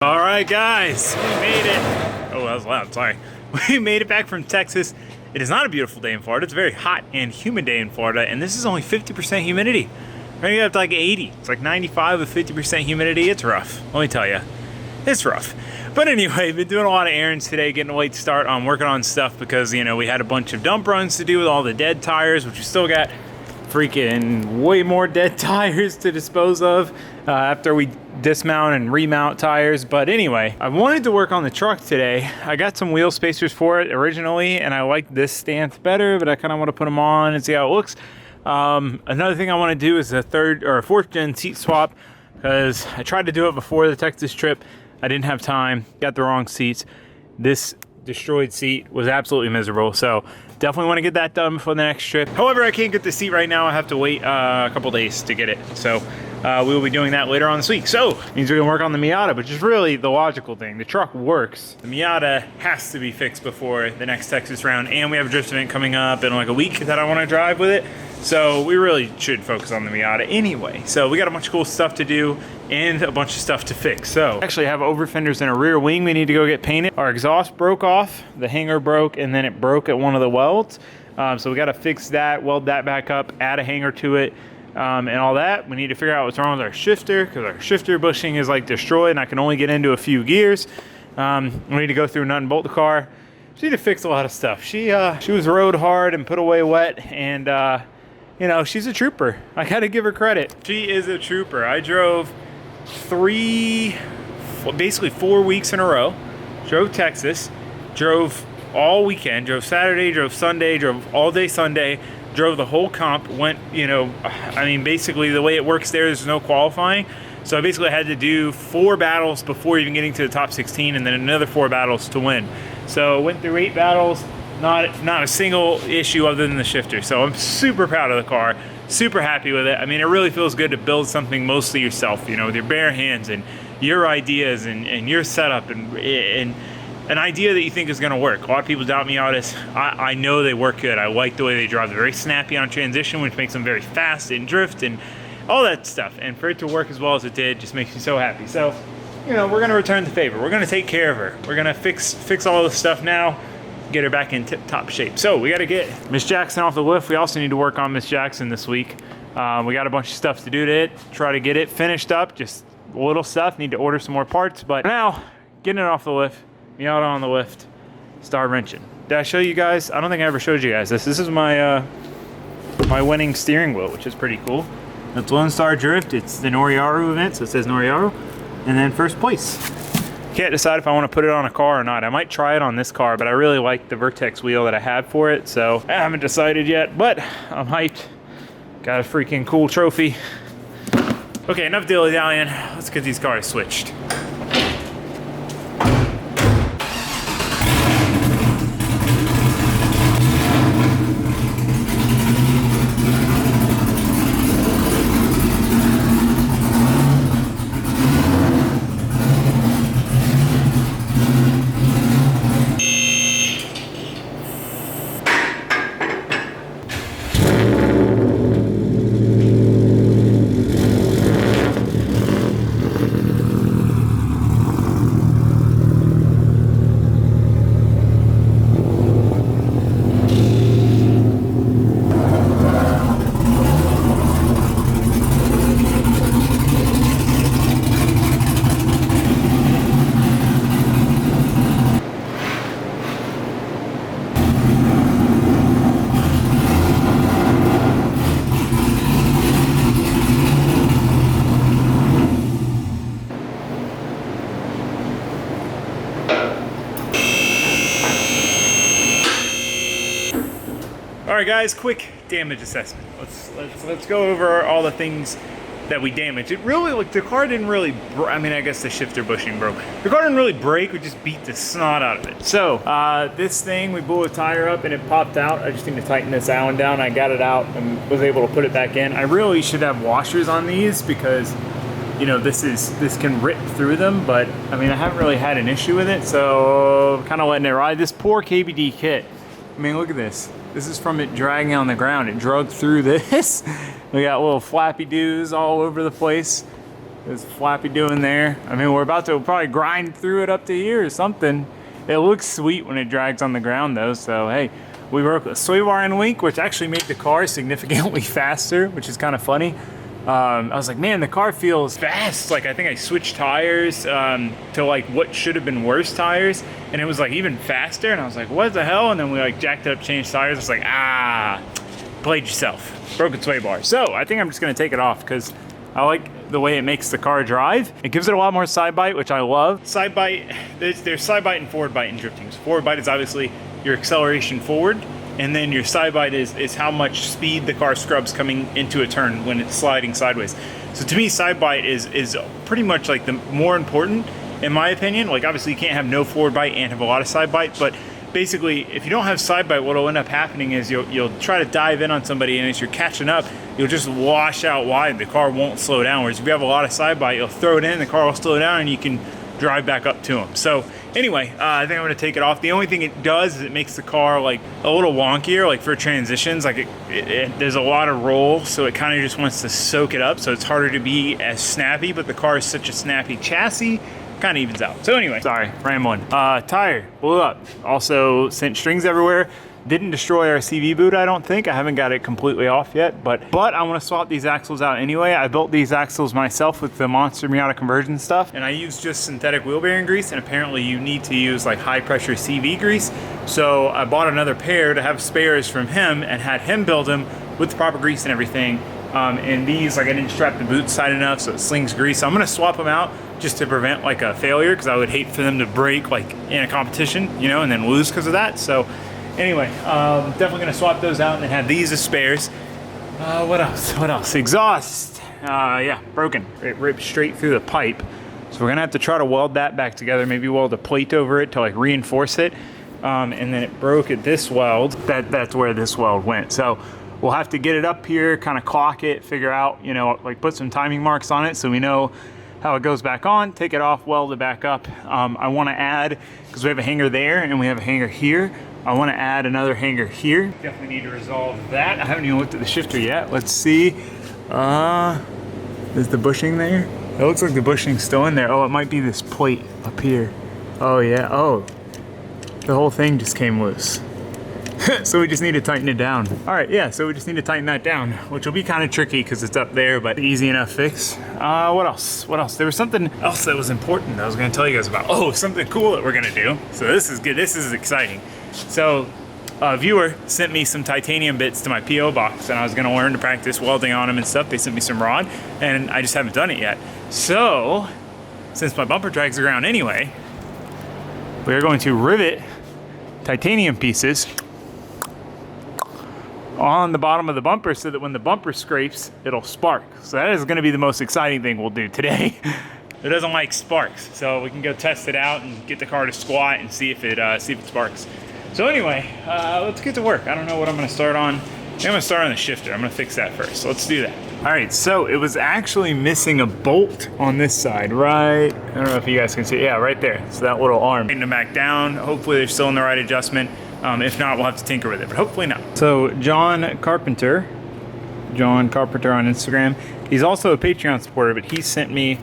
All right, guys, we made it. Oh, that was loud, sorry. We made it back from Texas. It is not a beautiful day in Florida. It's a very hot and humid day in Florida, and this is only 50% humidity. We're gonna get up to like 80. It's like 95 with 50% humidity. It's rough, let me tell you. It's rough. But anyway, been doing a lot of errands today, getting a late start on working on stuff because, you know, we had a bunch of dump runs to do with all the dead tires, which we still got freaking way more dead tires to dispose of after we dismount and remount tires. But anyway, I wanted to work on the truck today. I got some wheel spacers for it originally, and I like this stance better, but I kind of want to put them on and see how it looks. Another thing I want to do is a third or a fourth gen seat swap, because I tried to do it before the Texas trip. I didn't have time, got the wrong seats. This destroyed seat was absolutely miserable, so definitely want to get that done before the next trip. However, I can't get the seat right now. I have to wait a couple days to get it, so we will be doing that later on this week. So means we're gonna work on the Miata, which is really the logical thing. The truck works. The Miata has to be fixed before the next Texas round, and we have a drift event coming up in like a week that I want to drive with it. So we really should focus on the Miata anyway. So we got a bunch of cool stuff to do and a bunch of stuff to fix. So actually have over fenders and a rear wing we need to go get painted. Our exhaust broke off, the hanger broke, and then it broke at one of the welds. So we got to fix that, weld that back up, add a hanger to it, and all that. We need to figure out what's wrong with our shifter, because our shifter bushing is like destroyed and I can only get into a few gears. We need to go through nut and bolt the car. She need to fix a lot of stuff. She was rode hard and put away wet, and you know, she's a trooper. I gotta give her credit. She is a trooper. I drove basically 4 weeks in a row. Drove Texas, drove all weekend, drove Saturday, drove Sunday, drove all day Sunday, drove the whole comp, went, you know, I mean, basically the way it works there's no qualifying. So I basically had to do 4 battles before even getting to the top 16, and then another 4 battles to win. So went through 8 battles. Not a single issue other than the shifter. So I'm super proud of the car, super happy with it. I mean, it really feels good to build something mostly yourself, you know, with your bare hands and your ideas and your setup and an idea that you think is gonna work. A lot of people doubt Miatas. I know they work good. I like the way they drive. They're very snappy on transition, which makes them very fast in drift and all that stuff. And for it to work as well as it did just makes me so happy. So, you know, we're gonna return the favor. We're gonna take care of her. We're gonna fix all this stuff now, get her back in tip-top shape. So we got to get Miss Jackson off the lift. We also need to work on Miss Jackson this week. We got a bunch of stuff to do to it, try to get it finished up, just a little stuff, need to order some more parts, but now, getting it off the lift, Miata on the lift, start wrenching. Did I show you guys? I don't think I ever showed you guys this. This is my my winning steering wheel, which is pretty cool. It's Lone Star Drift. It's the Noriyaru event, so it says Noriyaru, and then first place. Can't decide if I want to put it on a car or not. I might try it on this car, but I really like the Vertex wheel that I have for it, so I haven't decided yet, but I'm hyped. Got a freaking cool trophy. Okay, enough dilly-dallying. Let's get these cars switched. All right, guys, quick damage assessment. Let's go over all the things that we damaged. It really, like, the car didn't really, I mean, I guess the shifter bushing broke. The car didn't really break, we just beat the snot out of it. So, this thing, we blew a tire up and it popped out. I just need to tighten this Allen down. I got it out and was able to put it back in. I really should have washers on these because, you know, this can rip through them, but I mean, I haven't really had an issue with it, so I'm kind of letting it ride. This poor KBD kit. I mean, look at this. This is from it dragging on the ground. It drug through this. We got little flappy doos all over the place. There's Flappy doing there. I mean, we're about to probably grind through it up to here or something. It looks sweet when it drags on the ground though, so hey. We broke a sway bar and link, which actually made the car significantly faster, which is kind of funny. I was like, man, the car feels fast. Like, I think I switched tires to like what should have been worse tires, and it was like even faster. And I was like, what the hell? And then we like jacked it up, changed tires. I was like, played yourself. Broken sway bar. So I think I'm just gonna take it off because I like the way it makes the car drive. It gives it a lot more side bite, which I love. Side bite, there's side bite and forward bite in drifting. So forward bite is obviously your acceleration forward, and then your side bite is how much speed the car scrubs coming into a turn when it's sliding sideways. So to me, side bite is pretty much like the more important, in my opinion. Like, obviously you can't have no forward bite and have a lot of side bite, but basically if you don't have side bite, what'll end up happening is you'll try to dive in on somebody, and as you're catching up, you'll just wash out wide. The car won't slow down. Whereas if you have a lot of side bite, you'll throw it in, the car will slow down, and you can drive back up to them. So anyway, I think I'm gonna take it off. The only thing it does is it makes the car like a little wonkier, like for transitions. Like there's a lot of roll, so it kind of just wants to soak it up, so it's harder to be as snappy, but the car is such a snappy chassis, kind of evens out. So anyway, sorry, rambling. Tire blew up. Also sent strings everywhere. Didn't destroy our CV boot, I don't think. I haven't got it completely off yet, but I want to swap these axles out anyway. I built these axles myself with the Monster Miata conversion stuff, and I used just synthetic wheel bearing grease, and apparently you need to use like high pressure CV grease. So I bought another pair to have spares from him and had him build them with the proper grease and everything. And these, like, I didn't strap the boots tight enough, so it slings grease. So I'm gonna swap them out just to prevent like a failure, because I would hate for them to break like in a competition, you know, and then lose because of that. So anyway, definitely gonna swap those out and then have these as spares. What else? Exhaust. Yeah, broken. It ripped straight through the pipe. So we're gonna have to try to weld that back together, maybe weld a plate over it to like reinforce it. And then it broke at this weld. That's where this weld went. So we'll have to get it up here, kind of caulk it, figure out, you know, like put some timing marks on it so we know how it goes back on, take it off, weld it back up. I wanna add, because we have a hanger there and we have a hanger here, I want to add another hanger here. Definitely need to resolve that. I haven't even looked at the shifter yet. Let's see. Is the bushing there? It looks like the bushing's still in there. Oh, it might be this plate up here. Oh yeah, oh. The whole thing just came loose. So we just need to tighten it down. All right, yeah, so we just need to tighten that down, which will be kind of tricky because it's up there, but easy enough fix. What else? There was something else that was important that I was gonna tell you guys about. Oh, something cool that we're gonna do. So this is good, this is exciting. So a viewer sent me some titanium bits to my P.O Box, and I was gonna learn to practice welding on them and stuff. They sent me some rod, and I just haven't done it yet. So, since my bumper drags around anyway, we are going to rivet titanium pieces on the bottom of the bumper so that when the bumper scrapes, it'll spark. So that is gonna be the most exciting thing we'll do today. It doesn't like sparks, so we can go test it out and get the car to squat and see if it sparks. So anyway, let's get to work. I don't know what I'm gonna start on. I'm gonna start on the shifter. I'm gonna fix that first, so let's do that. All right, so it was actually missing a bolt on this side, right? I don't know if you guys can see, yeah, right there. So that little arm. Taking them back down. Hopefully they're still in the right adjustment. If not, we'll have to tinker with it, but hopefully not. So John Carpenter on Instagram. He's also a Patreon supporter, but he sent me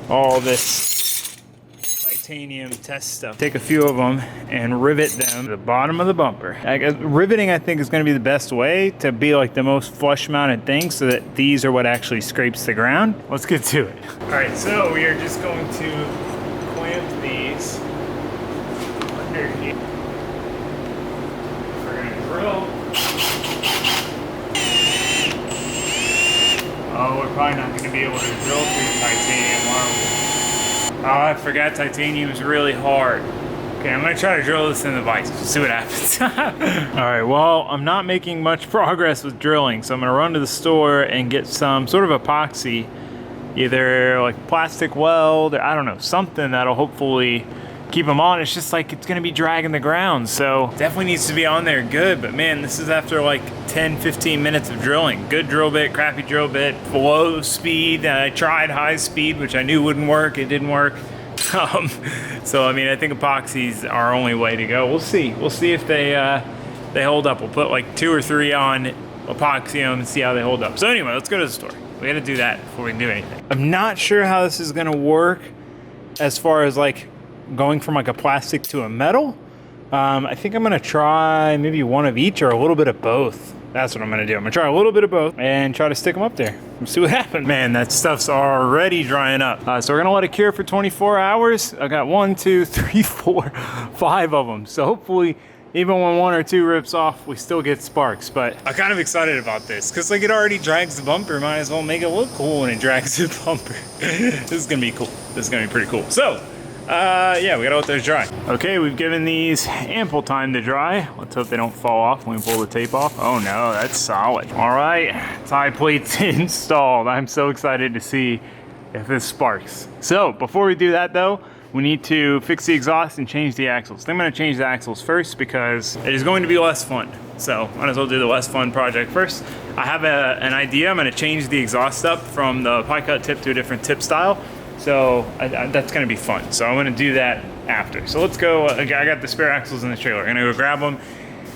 all this titanium test stuff. Take a few of them and rivet them to the bottom of the bumper. Riveting, I think, is going to be the best way to be like the most flush mounted thing so that these are what actually scrapes the ground. Let's get to it. All right, so we are just going to clamp these under here. Oh, we're probably not going to be able to drill through titanium, are we? Oh, I forgot titanium is really hard. Okay, I'm going to try to drill this in the vise. See what happens. All right, well, I'm not making much progress with drilling, so I'm going to run to the store and get some sort of epoxy, either like plastic weld, or I don't know, something that'll hopefully keep them on. It's just like it's gonna be dragging the ground, so definitely needs to be on there good. But man, this is after like 10-15 minutes of drilling. Good drill bit, crappy drill bit, low speed. I tried high speed, which I knew wouldn't work. It didn't work. So I mean, I think epoxies are our only way to go. We'll see if they hold up. We'll put like 2 or 3 on, epoxy them, and see how they hold up. So anyway, let's go to the store. We gotta do that before we can do anything. I'm not sure how this is gonna work as far as like going from like a plastic to a metal. I think I'm gonna try maybe one of each or a little bit of both. That's what I'm gonna do. I'm gonna try a little bit of both and try to stick them up there and see what happens. Man, that stuff's already drying up. So we're gonna let it cure for 24 hours. I got 1, 2, 3, 4, 5 of them. So hopefully, even when 1 or 2 rips off, we still get sparks. But I'm kind of excited about this because like it already drags the bumper. Might as well make it look cool when it drags the bumper. This is gonna be cool. This is gonna be pretty cool. So, yeah, we gotta let those dry. Okay, we've given these ample time to dry. Let's hope they don't fall off when we pull the tape off. Oh no, that's solid. All right, tie plates installed. I'm so excited to see if this sparks. So before we do that though, we need to fix the exhaust and change the axles. I'm gonna change the axles first because it is going to be less fun. So might as well do the less fun project first. I have an idea. I'm gonna change the exhaust up from the pie cut tip to a different tip style. So that's gonna be fun. So I'm gonna do that after. So let's go, I got the spare axles in the trailer. I'm gonna go grab them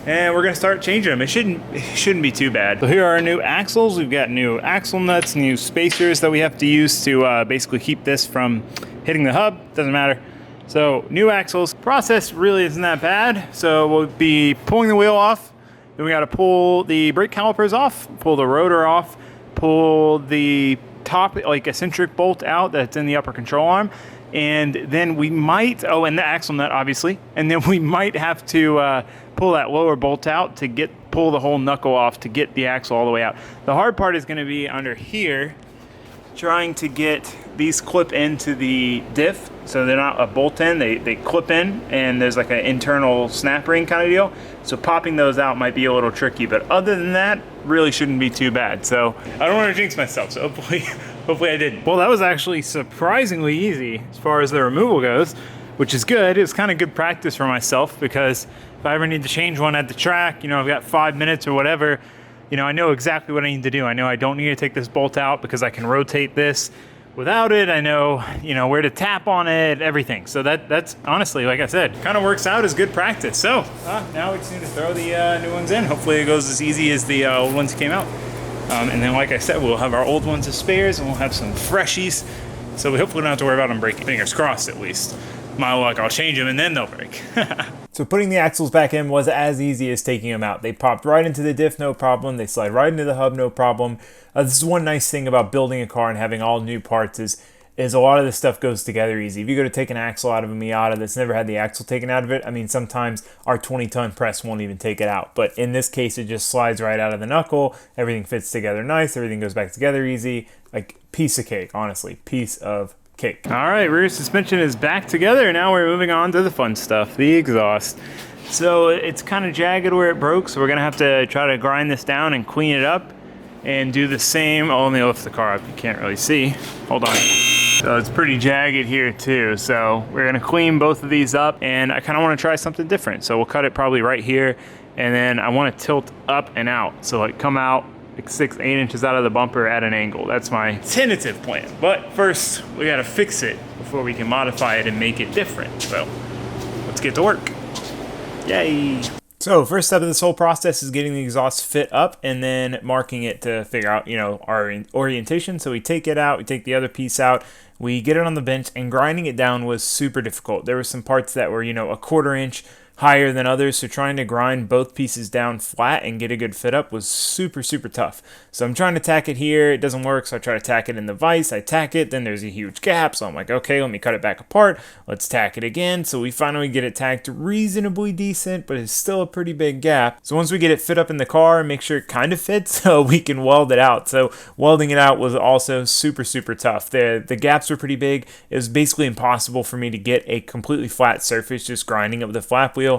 and we're gonna start changing them. It shouldn't be too bad. So here are our new axles. We've got new axle nuts, new spacers that we have to use to basically keep this from hitting the hub. Doesn't matter. So new axles. Process really isn't that bad. So we'll be pulling the wheel off. Then we gotta pull the brake calipers off, pull the rotor off, pull the top like eccentric bolt out that's in the upper control arm, and then we might and the axle nut obviously, and then we might have to pull that lower bolt out to pull the whole knuckle off to get the axle all the way out. The hard part is going to be under here, trying to get these clip into the diff so they're not a bolt in, they clip in and there's like an internal snap ring kind of deal. So popping those out might be a little tricky, but other than that, really shouldn't be too bad. So I don't want to jinx myself, so hopefully I didn't. Well, that was actually surprisingly easy as far as the removal goes, which is good. It's kind of good practice for myself because if I ever need to change one at the track, you know, I've got 5 minutes or whatever, you know, I know exactly what I need to do. I know I don't need to take this bolt out because I can rotate this. Without it, I know, you know, where to tap on it, everything. So that's honestly, like I said, kind of works out as good practice. So now we just need to throw the new ones in. Hopefully it goes as easy as the old ones came out. And then, like I said, we'll have our old ones as spares and we'll have some freshies. So we hopefully don't have to worry about them breaking. Fingers crossed, at least. My luck, I'll change them and then they'll break. So putting the axles back in was as easy as taking them out. They popped right into the diff, no problem. They slide right into the hub, no problem. This is one nice thing about building a car and having all new parts is a lot of this stuff goes together easy. If you go to take an axle out of a Miata that's never had the axle taken out of it, I mean, sometimes our 20-ton press won't even take it out. But in this case, it just slides right out of the knuckle. Everything fits together nice. Everything goes back together easy. Like, piece of cake, honestly. Piece of cake. All right, rear suspension is back together. Now we're moving on to the fun stuff, the exhaust. So it's kind of jagged where it broke, so we're gonna have to try to grind this down and clean it up and do the same. Oh, let me lift the car up, you can't really see. Hold on. So it's pretty jagged here too. So we're gonna clean both of these up and I kind of want to try something different. So we'll cut it probably right here and then I want to tilt up and out. So like come out like 6-8 inches out of the bumper at an angle. That's my tentative plan. But first, we gotta fix it before we can modify it and make it different. So let's get to work. Yay. So first step of this whole process is getting the exhaust fit up and then marking it to figure out, you know, our orientation. So we take it out, we take the other piece out, we get it on the bench, and grinding it down was super difficult. There were some parts that were, you know, 1/4 inch higher than others, so trying to grind both pieces down flat and get a good fit up was super tough. So I'm trying to tack it here, it doesn't work, so I try to tack it in the vise, I tack it, then there's a huge gap, so I'm like, okay, let me cut it back apart, let's tack it again. So we finally get it tacked reasonably decent, but it's still a pretty big gap. So once we get it fit up in the car, make sure it kind of fits so we can weld it out. So welding it out was also super tough. The gaps were pretty big. It was basically impossible for me to get a completely flat surface just grinding up the flap wheel.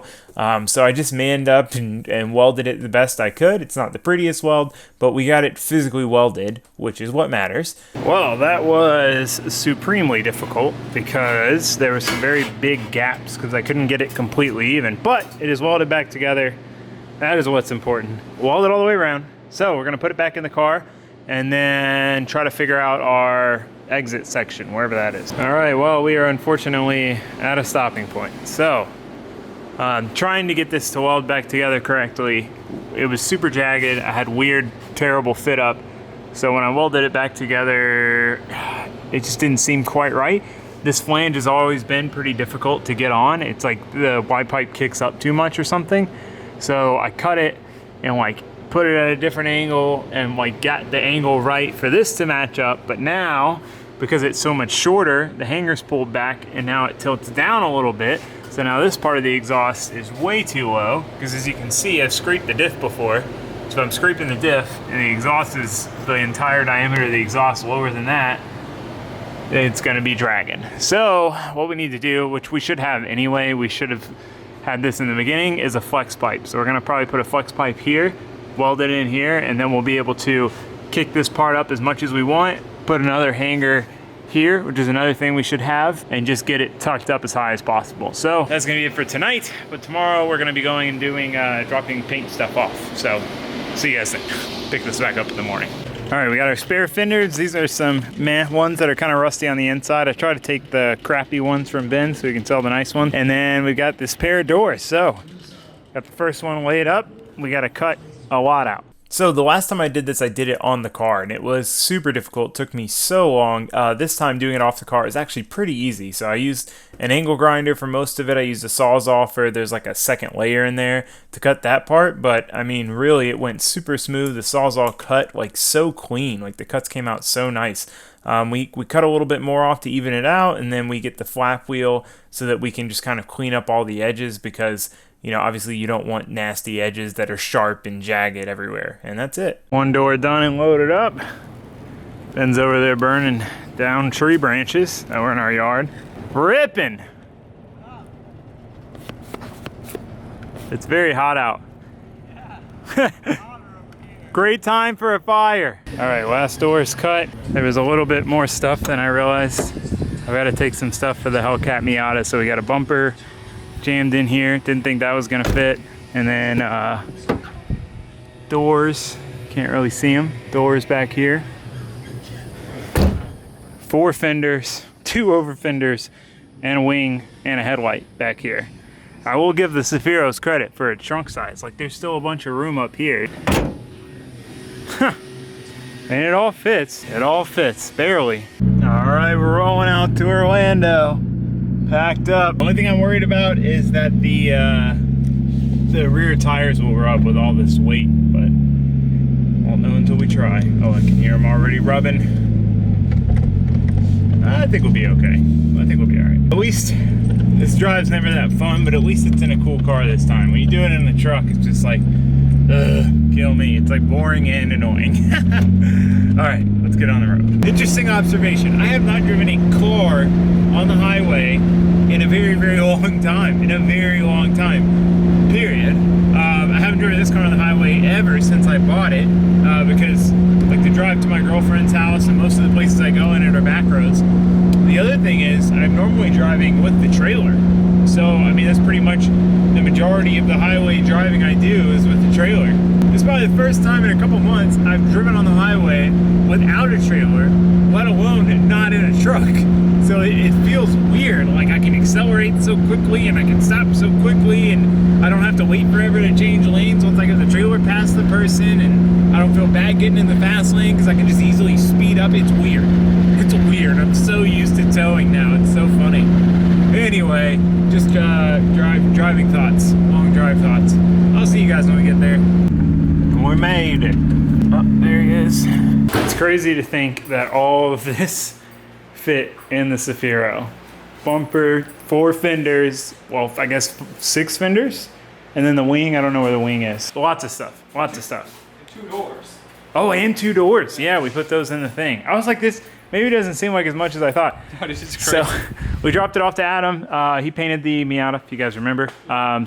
So I just manned up and welded it the best I could. It's not the prettiest weld, but we got it physically welded, which is what matters. Well, that was supremely difficult because there were some very big gaps because I couldn't get it completely even, but it is welded back together. That is what's important. Weld it all the way around. So we're gonna put it back in the car and then try to figure out our exit section, wherever that is. All right, well, we are unfortunately at a stopping point. So trying to get this to weld back together correctly. It was super jagged. I had weird, terrible fit up. So when I welded it back together, it just didn't seem quite right. This flange has always been pretty difficult to get on. It's like the Y pipe kicks up too much or something. So I cut it and like put it at a different angle and like got the angle right for this to match up. But now, because it's so much shorter, the hanger's pulled back and now it tilts down a little bit. So now this part of the exhaust is way too low, because as you can see, I've scraped the diff before. So I'm scraping the diff and the exhaust is the entire diameter of the exhaust lower than that. It's gonna be dragging. So what we need to do, which we should have anyway, we should have had this in the beginning, is a flex pipe. So we're gonna probably put a flex pipe here, weld it in here, and then we'll be able to kick this part up as much as we want, put another hanger here, which is another thing we should have, and just get it tucked up as high as possible. So that's gonna be it for tonight, but tomorrow we're gonna be going and doing, dropping paint stuff off. So see you guys then. Pick this back up in the morning. All right, we got our spare fenders. These are some meh ones that are kind of rusty on the inside. I try to take the crappy ones from Ben so we can sell the nice ones. And then we got this pair of doors. So got the first one laid up. We got to cut a lot out. So the last time I did this, I did it on the car, and it was super difficult. It took me so long. This time doing it off the car is actually pretty easy. So I used an angle grinder for most of it. I used a Sawzall. There's like a second layer in there to cut that part. But I mean, really, it went super smooth. The Sawzall cut like so clean. Like the cuts came out so nice. We cut a little bit more off to even it out, and then we get the flap wheel so that we can just kind of clean up all the edges, because you know, obviously you don't want nasty edges that are sharp and jagged everywhere. And that's it. One door done and loaded up. Ben's over there burning down tree branches that were in our yard. Ripping. It's very hot out. Great time for a fire. All right, last door is cut. There was a little bit more stuff than I realized. I've got to take some stuff for the Hellcat Miata. So we got a bumper jammed in here, didn't think that was gonna fit, and then doors, can't really see them, doors back here, 4 fenders, 2 over fenders, and a wing and a headlight back here. I will give the Sephiros credit for its trunk size. Like, there's still a bunch of room up here. And it all fits, barely. All right, we're rolling out to Orlando. Packed up. The only thing I'm worried about is that the rear tires will rub with all this weight, but won't know until we try. Oh, I can hear them already rubbing. I think we'll be okay. I think we'll be all right. At least this drive's never that fun, but at least it's in a cool car this time. When you do it in the truck, it's just like, ugh, kill me. It's like boring and annoying. All right, let's get on the road. Interesting observation. I have not driven a car on the highway in a very, very long time. Period. I haven't driven this car on the highway ever since I bought it, because like the drive to my girlfriend's house and most of the places I go in it are back roads. The other thing is I'm normally driving with the trailer. So, I mean, that's pretty much the majority of the highway driving I do is with the trailer. This is probably the first time in a couple months I've driven on the highway without a trailer, let alone not in a truck. So it feels weird. Like I can accelerate so quickly and I can stop so quickly, and I don't have to wait forever to change lanes once I get the trailer past the person, and I don't feel bad getting in the fast lane because I can just easily speed up. It's weird. It's weird. I'm so used to towing now. It's so funny. Anyway, just driving thoughts, long drive thoughts. I'll see you guys when we get there. We made it. Oh, there he is. It's crazy to think that all of this fit in the Sephiro. Bumper, 4 fenders, well, I guess 6 fenders, and then the wing, I don't know where the wing is. Lots of stuff. And 2 doors. Oh, and 2 doors. Yeah, we put those in the thing. I was like, this maybe it doesn't seem like as much as I thought. That is just So crazy. we dropped it off to Adam. He painted the Miata, if you guys remember.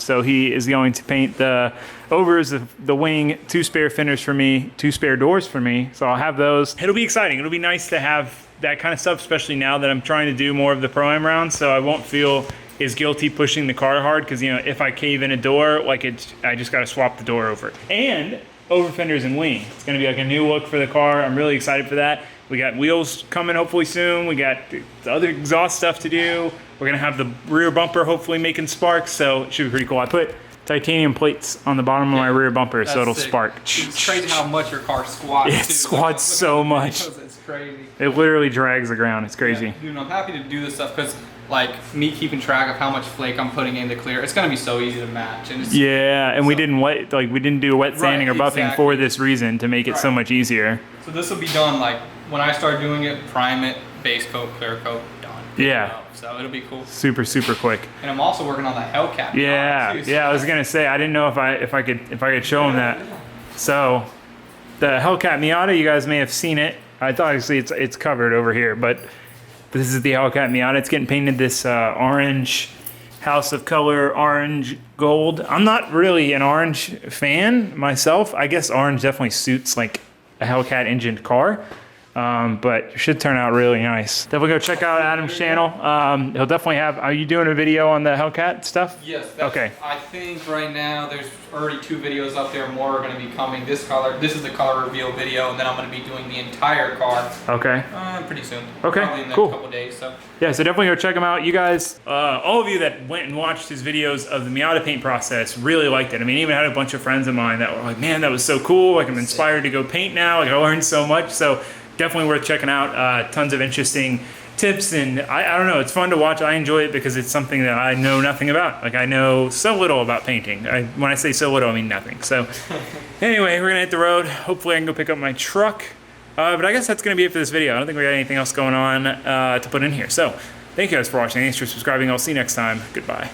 So he is going to paint the overs of the wing, 2 spare fenders for me, 2 spare doors for me. So I'll have those. It'll be exciting. It'll be nice to have that kind of stuff, especially now that I'm trying to do more of the Pro-Am rounds. So I won't feel as guilty pushing the car hard, because, you know, if I cave in a door, like I just got to swap the door over. And over fenders and wing. It's going to be like a new look for the car. I'm really excited for that. We got wheels coming hopefully soon. We got the other exhaust stuff to do. We're going to have the rear bumper hopefully making sparks, so it should be pretty cool. I put titanium plates on the bottom of my rear bumper, so it'll sick. spark. It's crazy how much your car squats. It too. squats so much. It's crazy. It literally drags the ground. It's crazy. Yeah, dude, I'm happy to do this stuff because, like, me keeping track of how much flake I'm putting in to clear, it's gonna be so easy to match. And it's, Yeah, and we didn't do wet sanding or buffing exactly. for this reason, to make it so Right. much easier. So this will be done like when I start doing it. Prime it, base coat, clear coat, done. Yeah. So it'll be cool. Super quick. And I'm also working on the Hellcat. Yeah, too, so yeah. I was gonna say I didn't know if I could show them that. So the Hellcat Miata, you guys may have seen it. I thought obviously it's covered over here, but this is the Hellcat Miata. It's getting painted this orange, House of Color orange gold. I'm not really an orange fan myself. I guess orange definitely suits like a Hellcat engined car. But it should turn out really nice. Definitely go check out Adam's channel. He'll definitely have, are you doing a video on the Hellcat stuff? Yes. Okay. I think right now there's already 2 videos up there. More are going to be coming. This is the color reveal video, and then I'm going to be doing the entire car Okay. pretty soon. Okay, Probably in the cool. next couple days. So. Yeah, so definitely go check him out. You guys, all of you that went and watched his videos of the Miata paint process really liked it. I mean, I even had a bunch of friends of mine that were like, man, that was so cool. Like, I'm inspired to go paint now. Like, I learned so much. So definitely worth checking out. Tons of interesting tips, and I don't know, it's fun to watch. I enjoy it because it's something that I know nothing about. Like, I know so little about painting. When I say so little, I mean nothing. So anyway, we're gonna hit the road. Hopefully I can go pick up my truck. But I guess that's gonna be it for this video. I don't think we got anything else going on to put in here. So thank you guys for watching. Thanks for subscribing. I'll see you next time. Goodbye.